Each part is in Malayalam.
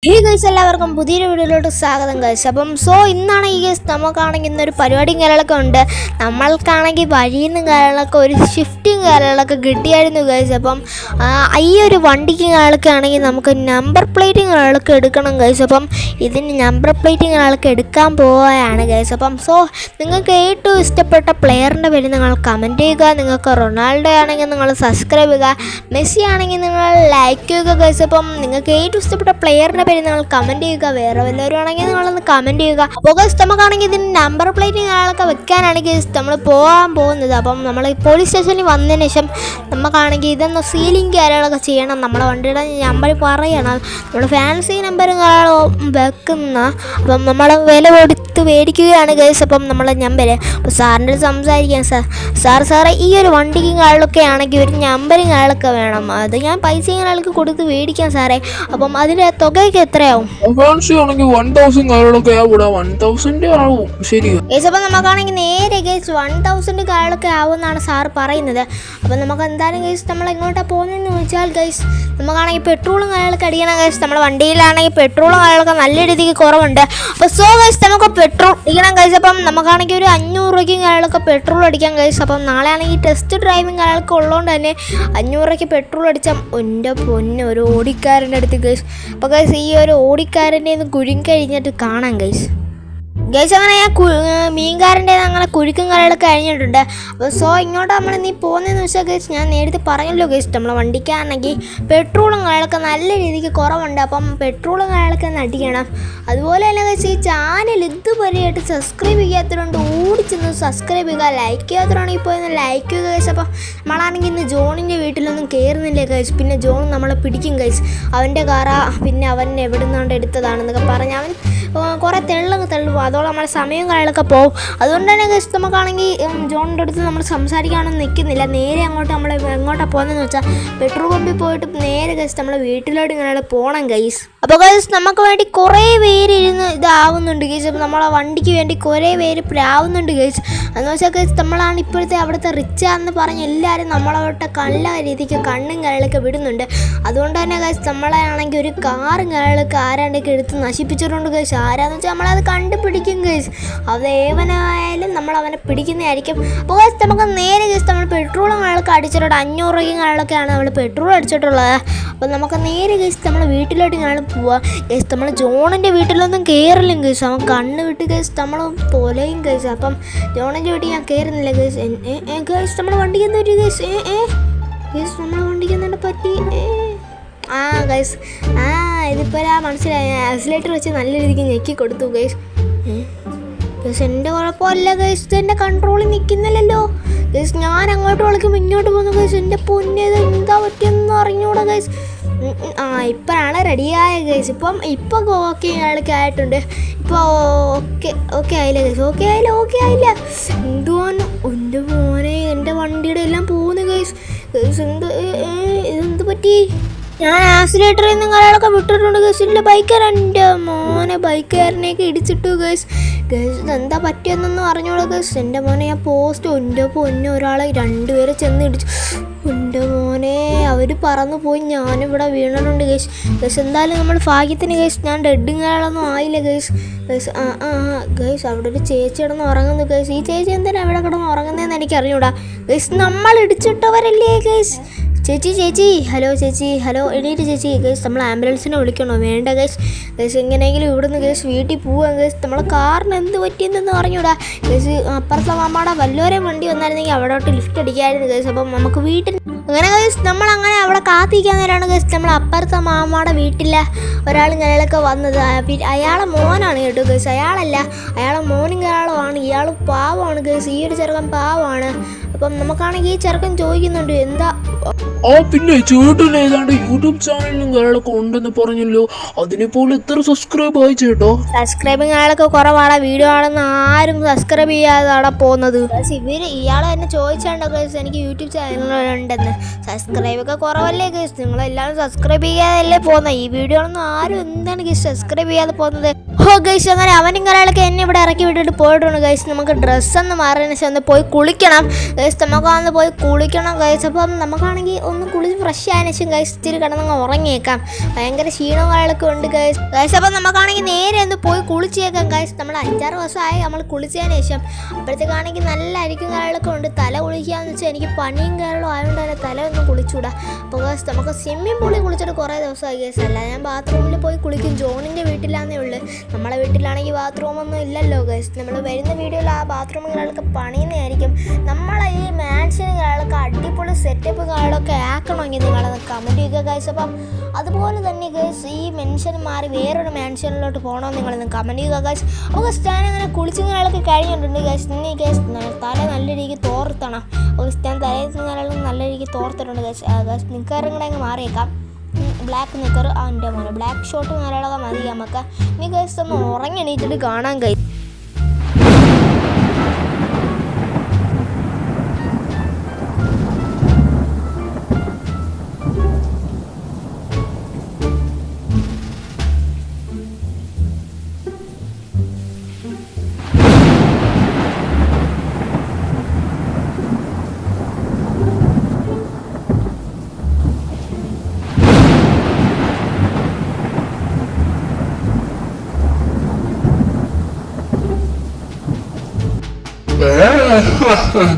ഹേ ഗൈസ്, എല്ലാവർക്കും പുതിയൊരു വീഡിയോയിലോട്ട് സ്വാഗതം ഗൈസ്. ഇന്നാണ് ഈ ഗൈസ് നമുക്കാണെങ്കിൽ ഇന്നൊരു പരിപാടിയും കാര്യങ്ങളൊക്കെ ഉണ്ട്. നമ്മൾക്കാണെങ്കിൽ വഴിയിൽ നിന്ന് കാര്യങ്ങളൊക്കെ ഒരു ഷിഫ്റ്റും കാര്യങ്ങളൊക്കെ കിട്ടിയായിരുന്നു ഗൈസ്. ഈ ഒരു വണ്ടിക്ക് കാര്യങ്ങളൊക്കെ ആണെങ്കിൽ നമുക്ക് നമ്പർ പ്ലേറ്റും കാര്യങ്ങളൊക്കെ എടുക്കണം ഗൈസ്. ഇതിന് നമ്പർ പ്ലേറ്റും കാര്യങ്ങളൊക്കെ എടുക്കാൻ പോവുകയാണ് ഗൈസ്. നിങ്ങൾക്ക് ഏറ്റവും ഇഷ്ടപ്പെട്ട പ്ലെയറിൻ്റെ പേര് നിങ്ങൾ കമൻറ്റ് ചെയ്യുക. നിങ്ങൾക്ക് റൊണാൾഡോ ആണെങ്കിൽ നിങ്ങൾ സബ്സ്ക്രൈബ് ചെയ്യുക. മെസ്സി ആണെങ്കിൽ നിങ്ങൾ ലൈക്ക് ചെയ്യുക ഗൈസ്. നിങ്ങൾക്ക് ഏറ്റവും ഇഷ്ടപ്പെട്ട പ്ലെയറിൻ്റെ പേര് നിങ്ങൾ കമൻറ്റ് ചെയ്യുക. വേറെ വല്ലവരും ആണെങ്കിൽ നിങ്ങളൊന്ന് കമൻറ്റ് ചെയ്യുക. നമുക്കാണെങ്കിൽ ഇതിന് നമ്പർ പ്ലേറ്റ് കാര്യങ്ങളൊക്കെ വെക്കാനാണെങ്കിൽ നമ്മൾ പോകാൻ പോകുന്നത്. നമ്മൾ പോലീസ് സ്റ്റേഷനിൽ വന്നതിന് ശേഷം നമുക്കാണെങ്കിൽ ഇതൊന്ന് സീലിംഗ് കാര്യങ്ങളൊക്കെ ചെയ്യണം. നമ്മളെ വണ്ടിയുടെ നമ്പർ പറയണം. നമ്മൾ ഫാൻസി നമ്പറും കാര്യങ്ങളും വെക്കുന്ന നമ്മൾ വില കൊടുത്ത് മേടിക്കുകയാണ് ഗൈസ്. നമ്മളെ നമ്പർ സാറിൻ്റെ അടുത്ത് സംസാരിക്കാം. സാറേ ഈ ഒരു വണ്ടിക്കും കാര്യങ്ങളൊക്കെ ആണെങ്കിൽ ഒരു നമ്പറും കാര്യങ്ങളൊക്കെ വേണം. അത് ഞാൻ പൈസയും കാര്യങ്ങളൊക്കെ കൊടുത്ത് മേടിക്കാം സാറേ. അതിൻ്റെ തുകയൊക്കെ എത്രയാവും? നമുക്കാണെങ്കിൽ നേരെ ഗൈസ് 1000 കാര്യങ്ങളൊക്കെ ആവുമെന്നാണ് സാർ പറയുന്നത്. നമുക്ക് എന്തായാലും ഗൈസ് നമ്മൾ എങ്ങോട്ടാണ് പോകുന്നതെന്ന് ചോദിച്ചാൽ ഗൈസ് നമുക്കാണെങ്കിൽ പെട്രോളും കാര്യങ്ങളൊക്കെ അടിക്കണം ഗൈസ്. നമ്മുടെ വണ്ടിയിലാണെങ്കിൽ പെട്രോളും കാര്യങ്ങളൊക്കെ നല്ല രീതിക്ക് കുറവുണ്ട്. ഗൈസ് നമുക്ക് പെട്രോൾ അടിക്കണം ഗൈസ്. നമുക്കാണെങ്കിൽ ഒരു 500 രൂപയ്ക്കും കാര്യങ്ങളൊക്കെ പെട്രോൾ അടിക്കാം ഗൈസ്. നാളെ ആണെങ്കിൽ ടെസ്റ്റ് ഡ്രൈവിങ് കാര്യങ്ങളൊക്കെ ഉള്ളതുകൊണ്ട് തന്നെ 500 രൂപയ്ക്ക് പെട്രോൾ അടിച്ചാൽ എൻ്റെ പൊന്ന് ഒരു ഓടിക്കാരൻ്റെ അടുത്ത് ഗൈസ്. ഗൈസ് ഈ ഒരു ഓടിക്കാരൻ്റെ ഒന്ന് കുരുങ്ങി കാണാം ഗൈസ്. അങ്ങനെ മീൻകാരൻ്റെ അങ്ങനെ കുരുക്കും കാര്യങ്ങളൊക്കെ കഴിഞ്ഞിട്ടുണ്ട്. ഇങ്ങോട്ട് നമ്മൾ നീ പോകുന്നതെന്ന് വെച്ചാൽ ഗൈസ് ഞാൻ നേരത്തെ പറഞ്ഞല്ലോ ഗൈസ് നമ്മളെ വണ്ടിക്കാണെങ്കിൽ പെട്രോളും കാര്യങ്ങളൊക്കെ നല്ല രീതിക്ക് കുറവുണ്ട്. പെട്രോളും കാര്യങ്ങളൊക്കെ ഒന്ന് അടിക്കണം. അതുപോലെ തന്നെ ഗൈസ് ഈ ചാനൽ ഇതുവരെയായിട്ട് സബ്സ്ക്രൈബ് ചെയ്യാത്തതുകൊണ്ട് ഓടിച്ചൊന്ന് സബ്സ്ക്രൈബ് ചെയ്യുക. ലൈക്ക് ചെയ്യാത്തതാണെങ്കിൽ ഇപ്പോൾ ഒന്ന് ലൈക്ക് ചെയ്യുക ഗൈസ്. നമ്മളാണെങ്കിൽ ഇന്ന് ജോണിൻ്റെ വീട്ടിലൊന്നും കയറുന്നില്ല ഗൈസ്. പിന്നെ ജോൺ നമ്മളെ പിടിക്കും ഗൈസ്. അവൻ്റെ കാറ പിന്നെ അവൻ എവിടെ നിന്നാണ്ട് എടുത്തതാണെന്നൊക്കെ പറഞ്ഞ് അവൻ കുറേ തെള്ളും. അതോടെ നമ്മളെ സമയം കാര്യങ്ങളൊക്കെ പോകും. അതുകൊണ്ട് തന്നെ ഗൈസ് നമുക്കാണെങ്കിൽ ജോണിൻ്റെ അടുത്ത് നമ്മൾ സംസാരിക്കാനൊന്നും നിൽക്കുന്നില്ല. നേരെ നമ്മൾ എങ്ങോട്ടാണ് പോകുന്നതെന്ന് വെച്ചാൽ പെട്രോൾ പമ്പിൽ പോയിട്ട് നേരെ ഗൈസ് നമ്മളെ വീട്ടിലോട്ട് ഇങ്ങനെ പോകണം ഗൈസ്. ഗൈസ് നമുക്ക് വേണ്ടി കുറേ പേര് ഇരുന്ന് ഇതാവുന്നുണ്ട് ഗൈസ്. നമ്മളെ വണ്ടിക്ക് വേണ്ടി കുറേ പേര് പ്രാവുന്നുണ്ട് ഗൈസ്. എന്ന് വെച്ചാൽ ഗൈസ് നമ്മളാണ് ഇപ്പോഴത്തെ അവിടുത്തെ റിച്ചാന്ന് പറഞ്ഞ് എല്ലാവരും നമ്മളവിടുത്തെ കള്ള രീതിക്ക് കണ്ണും കാര്യങ്ങളൊക്കെ വിടുന്നുണ്ട്. അതുകൊണ്ട് തന്നെ ഗൈസ് നമ്മളെ ആണെങ്കിൽ ഒരു കാറും കാര്യങ്ങളൊക്കെ ആരാണ്ടൊക്കെ എടുത്ത് നശിപ്പിച്ചിട്ടുണ്ട് ഗൈസ്. ആരാന്ന് വെച്ചാൽ നമ്മളത് കണ്ടുപിടിക്കും ഗൈസ്. അത് ഏവനായാലും നമ്മൾ അവനെ പിടിക്കുന്നതായിരിക്കും. ഗൈസ് നമുക്ക് നേരെ ഗൈസ് നമ്മൾ പെട്രോളും കാര്യങ്ങളൊക്കെ അടിച്ചിട്ടുണ്ട്. 500 രൂപയും കാര്യങ്ങളൊക്കെയാണ് നമ്മൾ പെട്രോൾ അടിച്ചിട്ടുള്ളത്. നമുക്ക് നേരെ ഗൈസ് നമ്മൾ വീട്ടിലോട്ട് കാണാൻ പോവുക ഗൈസ്. നമ്മൾ ജോണിൻ്റെ വീട്ടിലൊന്നും കയറില്ല ഗൈസ്. അവൻ കണ്ണ് വിട്ട് ഗൈസ് നമ്മൾ തൊലയും ഗൈസ്. ജോണിൻ്റെ വീട്ടിൽ ഞാൻ കയറുന്നില്ല ഗൈസ്. ഗൈസ് നമ്മുടെ വണ്ടിക്ക് എന്താ പറ്റി ഗൈസ്? ഗൈസ് നമ്മളെ വണ്ടിക്ക് എന്താ പറ്റി? ഗൈസ് ഇതിപ്പോൾ മനസ്സിലായി. ആക്സിലേറ്റർ വെച്ച് നല്ല രീതിക്ക് ഞെക്കി കൊടുത്തു ഗൈസ്. ഗൈസ് എൻ്റെ കുഴപ്പമല്ല ഗൈസ്. എൻ്റെ കൺട്രോളിൽ നിൽക്കുന്നില്ലല്ലോ ഗൈസ്. ഞാൻ അങ്ങോട്ട് വിളിക്കുമ്പോൾ ഇങ്ങോട്ട് പോകുന്നു ഗൈസ്. എൻ്റെ പൊന്നത് എന്താ പറ്റിയെന്ന് അറിഞ്ഞൂടാ ഗൈസ്. ഇപ്പോഴാണ് റെഡിയായ ഗൈസ്. ഇപ്പം ഓക്കെ ആളൊക്കെ ആയിട്ടുണ്ട്. ഇപ്പോൾ ഓക്കെ ആയില്ല ഗൈസ്. ഓക്കെ ആയില്ല എന്തുവാണ് എൻ്റെ മോനെ എൻ്റെ വണ്ടിയുടെ എല്ലാം പോകുന്നു ഗൈസ്. ഗൈസ് ഇതെന്ത് പറ്റി? ഞാൻ ആക്സിലേറ്ററിൽ നിന്ന് കാര്യങ്ങളൊക്കെ വിട്ടിട്ടുണ്ട് ഗൈസ്. എൻ്റെ എൻ്റെ മോനെ ബൈക്കുകാരനെയൊക്കെ ഇടിച്ചിട്ടു ഗൈസ്. ഇതെന്താ പറ്റിയെന്നൊന്നും അറിഞ്ഞോളൂ ഗൈസ്. എൻ്റെ മോനെ ഞാൻ പോസ്റ്റ് എൻ്റെ പൊന്നെ ഒരാളെ 2 പേരെ ചെന്ന് ഇടിച്ചു. എൻ്റെ മോനെ അവർ പറന്നു പോയി. ഞാനിവിടെ വീണിട്ടുണ്ട് ഗൈസ്. എന്തായാലും നമ്മൾ ഭാഗ്യത്തിന് ഗൈസ് ഞാൻ ഡെഡും കാര്യങ്ങളൊന്നും ആയില്ല ഗൈസ്. ഗൈസ് അവിടെ ഒരു ചേച്ചി കിടന്ന് ഉറങ്ങുന്നു ഗൈസ്. ഈ ചേച്ചി എന്തിനാണ് അവിടെ കിടന്ന് ഉറങ്ങുന്നതെന്ന് എനിക്ക് അറിഞ്ഞൂടാ ഗൈസ്. നമ്മൾ ഇടിച്ചിട്ടവരല്ലേ ഗൈസ്. ചേച്ചി ഹലോ എണീറ്റ് ചേച്ചി. ഗൈസ് നമ്മൾ ആംബുലൻസിനെ വിളിക്കണോ? വേണ്ട ഗൈസ്. എങ്ങനെയെങ്കിലും ഇവിടുന്ന് ഗൈസ് വീട്ടിൽ പോവാം ഗൈസ്. നമ്മളെ കാറിന് എന്ത് പറ്റിയെന്ന് അറിഞ്ഞൂടാ ഗൈസ്. അപ്പുറത്തെ മാമാടെ വല്ലവരെയും വണ്ടി വന്നായിരുന്നെങ്കിൽ അവിടോട്ട് ലിഫ്റ്റ് അടിക്കായിരുന്നു ഗൈസ്. നമുക്ക് വീട്ടിൽ അങ്ങനെ ഗൈസ് നമ്മളങ്ങനെ അവിടെ കാത്തിരിക്കാൻ നേരമാണ് ഗൈസ് നമ്മൾ അപ്പുറത്തെ മാമാടെ വീട്ടിലെ ഒരാളും കാര്യങ്ങളൊക്കെ വന്നത്. അയാളെ മോനാണ് കേട്ടോ ഗൈസ്. അയാളെ മോനും കാര്യങ്ങളുമാണ്. ഇയാൾ പാവമാണ് ഗൈസ്. ഈ ഒരു ചെറുക്കൻ പാവമാണ്. നമുക്കാണെങ്കിൽ ഈ ചെറുക്കൻ ചോദിക്കുന്നുണ്ട് എന്താ പിന്നെ ചേട്ടൻ ഏതാണ്ട് യൂട്യൂബ് ചാനലിലും കാര്യങ്ങളൊക്കെ ഉണ്ടെന്ന് പറഞ്ഞല്ലോ. അതിനിപ്പോൾ എത്ര സബ്സ്ക്രൈബ് ആയി ചേട്ടോ? സബ്സ്ക്രൈബിങ് ആളൊക്കെ കുറവാണ്. വീഡിയോ ആണെന്ന് ആരും സബ്സ്ക്രൈബ് ചെയ്യാതാണ് പോകുന്നത്. ഇയാൾ തന്നെ ചോദിച്ചാണ്ടോ ഗൈസ് എനിക്ക് യൂട്യൂബ് ചാനലുണ്ടെന്ന്. സബ്സ്ക്രൈബൊക്കെ കുറവല്ലേ ഗൈസ്? നിങ്ങളെല്ലാവരും സബ്സ്ക്രൈബ് ചെയ്യാതല്ലേ പോകുന്നത്. ഈ വീഡിയോ ആണെന്ന് ആരും എന്താണ് ഗൈസ് സബ്സ്ക്രൈബ് ചെയ്യാതെ പോകുന്നത്? ഓ ഗൈസ് അങ്ങനെ അവനും കരകളൊക്കെ എന്നെ ഇവിടെ ഇറക്കി വിട്ടിട്ട് പോയിട്ടുണ്ട് ഗൈസ്. നമുക്ക് ഡ്രസ്സൊന്ന് മാറിയതിന് ശേഷം ഒന്ന് പോയി കുളിക്കണം ഗൈസ്. നമുക്കൊന്ന് പോയി കുളിക്കണം ഗൈസ്. അപ്പം നമുക്കാണെങ്കിൽ ഒന്ന് കുളിച്ച് ഫ്രഷ് ആയതിനു ശേഷം ഗൈസ് ഇത്തിരി കിടന്നങ്ങ് ഉറങ്ങിയേക്കാം. ഭയങ്കര ക്ഷീണവും കാര്യങ്ങളൊക്കെ ഉണ്ട് ഗൈസ്. ഗൈസ് അപ്പം നമുക്കാണെങ്കിൽ നേരെ ഒന്ന് പോയി കുളിച്ചേക്കാം ഗൈസ്. നമ്മൾ 5-6 ദിവസമായി നമ്മൾ കുളിച്ചതിന് ശേഷം. അപ്പോഴത്തേക്കാണെങ്കിൽ നല്ല അരിക്കും കാര്യങ്ങളൊക്കെ ഉണ്ട്. തല കുളിക്കാന്ന് വെച്ചാൽ എനിക്ക് പനിയും കാര്യങ്ങളും ആയതുകൊണ്ട് തന്നെ തല ഒന്ന് കുളിച്ചുകൂടാ. അപ്പോൾ ഗൈസ് നമുക്ക് സ്വിമ്മിംഗ് പൂളിൽ കുളിച്ചിട്ട് കുറേ ദിവസമായി ഗൈസ്. അല്ല ഞാൻ ബാത്റൂമിൽ പോയി കുളിക്കും. ജോണിൻ്റെ വീട്ടിലാന്നേ ഉള്ളൂ. നമ്മളെ വീട്ടിലാണെങ്കിൽ ബാത്റൂമൊന്നും ഇല്ലല്ലോ ഗൈസ്. നമ്മൾ വരുന്ന വീഡിയോയിൽ ആ ബാത്റൂമുകളൊക്കെ പണിയുന്നതായിരിക്കും. നമ്മളെ ഈ മാൻഷനുകളൊക്കെ അടിപൊളി സെറ്റപ്പ് കാര്യങ്ങളൊക്കെ ആക്കണമെങ്കിൽ നിങ്ങളത് കമൻറ്റ് ചെയ്യുക ഗൈസ്. അപ്പം അതുപോലെ തന്നെ ഗൈസ് ഈ മെൻഷൻ മാറി വേറൊരു മാൻഷനിലോട്ട് പോകണമെന്ന് നിങ്ങളൊന്ന് കമൻറ്റ് ചെയ്യുക ഗൈസ്. അപ്പോൾ ഗൈസ് ഞാൻ അങ്ങനെ കുളിച്ചുകളൊക്കെ കഴിഞ്ഞിട്ടുണ്ട് ഗൈസ്. ഇനി ഗൈസ് തല നല്ല രീതിക്ക് തോർത്തണം. അപ്പോൾ ഞാൻ തലേന്ന് നല്ല രീതിക്ക് തോർത്തിട്ടുണ്ട് ഗൈസ്. ഗൈസ് നിൽക്കാറും അങ്ങ് മാറിയേക്കാം. ബ്ലാക്ക് നിക്കർ എൻ്റെ മോനെ ബ്ലാക്ക് ഷോട്ട് നേരളൊക്കെ മതി നമുക്ക്. ഇനി ഗൈസ് ഒന്ന് ഉറങ്ങി എണീറ്റിട്ട് കാണാൻ കഴിയും.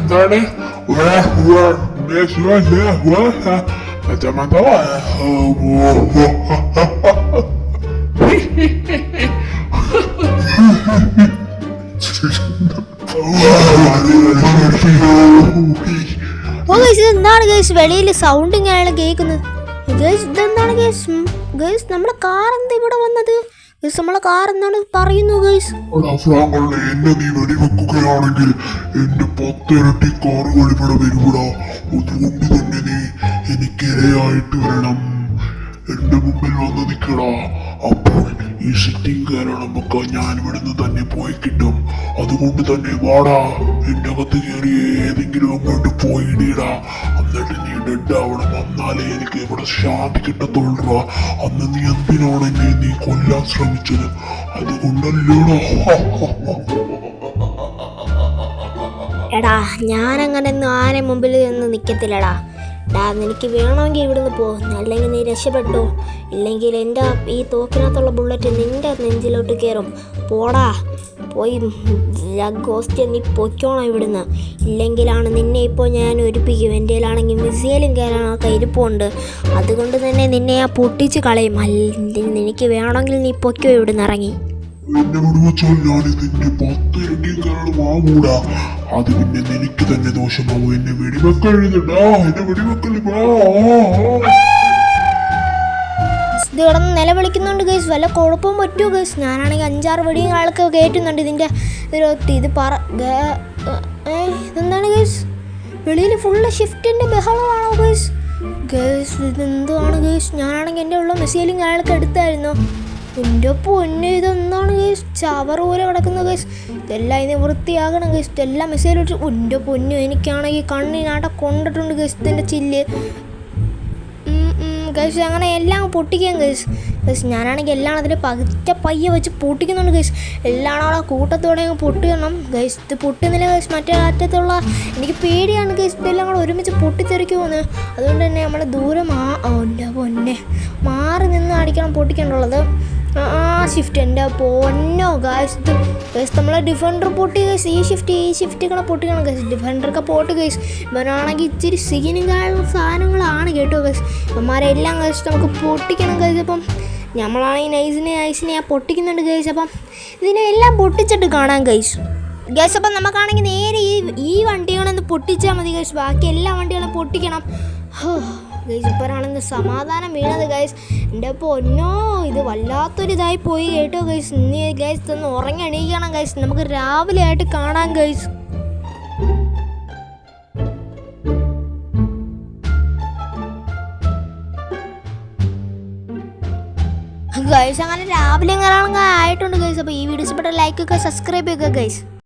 എന്താണ് ഇതെന്താണ് ഗൈസ് വെളിയിൽ സൗണ്ട് ഇങ്ങനെയാണ് കേൾക്കുന്നത് ഗൈസ്. ഇതെന്താണ് ഗൈസ്? ഗൈസ് നമ്മുടെ കാർ എന്താ ഇവിടെ വന്നത് ഗൈസ്? നമ്മളെ കാർ എന്താണ് പറയുന്നു ഗൈസ്? എന്നെ നീ വെടിവെക്കുകയാണെങ്കിൽ എന്റെ 10 ഇരട്ടി കാറുകൾ ഇവിടെ വരുവിടാ. അതുകൊണ്ട് തന്നെ നീ എനിക്കിരയായിട്ട് വരണം. എന്റെ മുമ്പിൽ വന്ന് നിൽക്കടാ. അപ്പോൾ ഈ സിറ്റിംഗ് കയറണമൊക്കെ ഞാൻ ഇവിടുന്ന് തന്നെ പോയി കിട്ടും. അതുകൊണ്ട് തന്നെ വാടാ. എന്റെ അകത്ത് കയറി ഏതെങ്കിലും അങ്ങോട്ട് പോയി ഇടിയിടാ. എന്നിട്ട് നീ ഡെഡ് ആവണം. എന്നാലേ എനിക്ക് ഇവിടെ ശാന്തി കിട്ടത്തുള്ളൂ. അന്ന് നീ എന്തിനാണ് എന്നെ നീ കൊല്ലാൻ ശ്രമിച്ചത്? അതുകൊണ്ടല്ലോടാ. എടാ ഞാനങ്ങനെയൊന്നും ആരെ മുമ്പിൽ നിന്ന് നിൽക്കത്തില്ലടാ. നിനക്ക് വേണമെങ്കിൽ ഇവിടുന്ന് പോ, അല്ലെങ്കിൽ നീ രക്ഷപ്പെട്ടോ. ഇല്ലെങ്കിൽ എൻ്റെ ഈ തോക്കിനകത്തുള്ള ബുള്ളറ്റ് നിൻ്റെ നെഞ്ചിലോട്ട് കയറും. പോടാ പോയി ഗോസ്റ്റ് നീ പൊയ്ക്കോണം ഇവിടുന്ന്. ഇല്ലെങ്കിലാണ് നിന്നെ ഇപ്പോൾ ഞാൻ ഒരുപ്പിക്കും. എൻ്റെ കയ്യിലാണെങ്കിൽ മിസൈലും കയറാനൊക്കെ ഇരിപ്പുണ്ട്. അതുകൊണ്ട് തന്നെ നിന്നെ ഞാൻ പൊട്ടിച്ച് കളയും. നിനക്ക് വേണമെങ്കിൽ നീ പൊയ്ക്കോ ഇവിടുന്ന് ഇറങ്ങി. എന്നെ വെടിവെച്ചാൽ ഞാൻ ഇതിന്റെ 10 ഇരട്ടിയും കാരണം വാങ്ങൂടാ. അത് പിന്നെ നിനക്ക് തന്നെ ദോഷമാവും. എന്നെ വെടിവെക്കഴുതണ്ടാ. എന്നെ വെടിവെക്കലിപ്പാ. ഇത് കിടന്ന് നിലവിളിക്കുന്നുണ്ട് ഗൈസ്. വല്ല കുഴപ്പവും പറ്റുമോ ഗൈസ്? ഞാനാണെങ്കിൽ 5-6 വെടിയും ആൾക്ക് കയറ്റുന്നുണ്ട് ഇതിൻ്റെ ഇത് ഇതെന്താണ് ഗൈസ്? വെളിയിൽ ഫുള്ള് ഷിഫ്റ്റിൻ്റെ ബഹളമാണോ ഗൈസ്? ഗൈസ് ഇതെന്താണ് ഗൈസ്? ഞാനാണെങ്കിൽ എൻ്റെ ഉള്ള മെസ്സേലും അയാൾക്ക് എടുത്തായിരുന്നു. എൻ്റെ പൊന്നെ ഇതെന്താണ് ഗൈസ്? ചവർ പോലെ കിടക്കുന്ന ഗൈസ്. ഇതെല്ലാം ഇതിന് വൃത്തിയാകണം ഗൈസ്. ഇതെല്ലാം മെസ്സേജ് ഇട്ട് എൻ്റെ പൊന്നു എനിക്കാണെങ്കിൽ കണ്ണിനാട്ട കൊണ്ടിട്ടുണ്ട് ഗൈസ് ഇതിൻ്റെ ചില്ല് ഗൈസ്. അങ്ങനെ എല്ലാം പൊട്ടിക്കാം ഗൈസ്. ഗൈസ് ഞാനാണെങ്കിൽ എല്ലാം അതിൽ പയ്യെ വെച്ച് പൊട്ടിക്കുന്നുണ്ട് ഗൈസ്. എല്ലാം അവിടെ കൂട്ടത്തോടെ പൊട്ടിക്കണം ഗൈസ്. ഇത് പൊട്ടുന്നില്ല ഗൈസ്. മറ്റേ അറ്റത്തുള്ള എനിക്ക് പേടിയാണ് ഗൈസ്. ഇതെല്ലാം കൂടെ ഒരുമിച്ച് പൊട്ടിത്തെറിക്കുമെന്ന്. അതുകൊണ്ട് തന്നെ നമ്മൾ ദൂരെ എൻ്റെ പൊന്നെ മാറി നിന്ന് അടിക്കണം പൊട്ടിക്കേണ്ടുള്ളത്. ഷിഫ്റ്റ് എൻ്റെ പൊന്നോ ഗൈസ്. ഇത് ഗൈസ് നമ്മളെ ഡിഫൻഡർ പൊട്ടി ഗൈസ്. ഈ ഷിഫ്റ്റ് കൂടെ പൊട്ടിക്കണം ഗൈസ്. ഡിഫൻഡറൊക്കെ പോട്ട് ഗൈസ്. ഇവനാണെങ്കിൽ ഇച്ചിരി സീനും സാധനങ്ങളാണ് കേട്ടോ ഗൈസ്. അമ്മമാരെല്ലാം ഗൈസ് നമുക്ക് പൊട്ടിക്കണം ഗൈസ്. അപ്പം നമ്മളാണെങ്കിൽ ഐസിനെ പൊട്ടിക്കുന്നുണ്ട് ഗൈസ്. അപ്പം ഇതിനെ എല്ലാം പൊട്ടിച്ചിട്ട് കാണാം ഗൈസ്. ഗൈസ് അപ്പം നമുക്കാണെങ്കിൽ നേരെ ഈ വണ്ടികളൊന്ന് പൊട്ടിച്ചാൽ മതി ഗൈസ്. ബാക്കി എല്ലാ വണ്ടികളും പൊട്ടിക്കണം. ഗൈസ് ഇപ്പോഴാണെങ്കിൽ സമാധാനം വീണത് ഗൈസ്. എൻ്റെ പൊന്നോ ഇത് വല്ലാത്തൊരിതായി പോയി കേട്ടോ ഗൈസ്. ഇനി ഗൈസ് ഒന്ന് ഉറങ്ങി എണീക്കണം ഗൈസ്. നമുക്ക് രാവിലെ ആയിട്ട് കാണാം ഗൈസ്. ഗൈസ് അങ്ങനെ രാവിലെ ആയിട്ടുണ്ട് ഗൈസ്. അപ്പോൾ ഈ വീഡിയോസ് ഇഷ്ടപ്പെട്ട ലൈക്ക് ഒക്കെ സബ്സ്ക്രൈബ് ചെയ്യുക ഗൈസ്.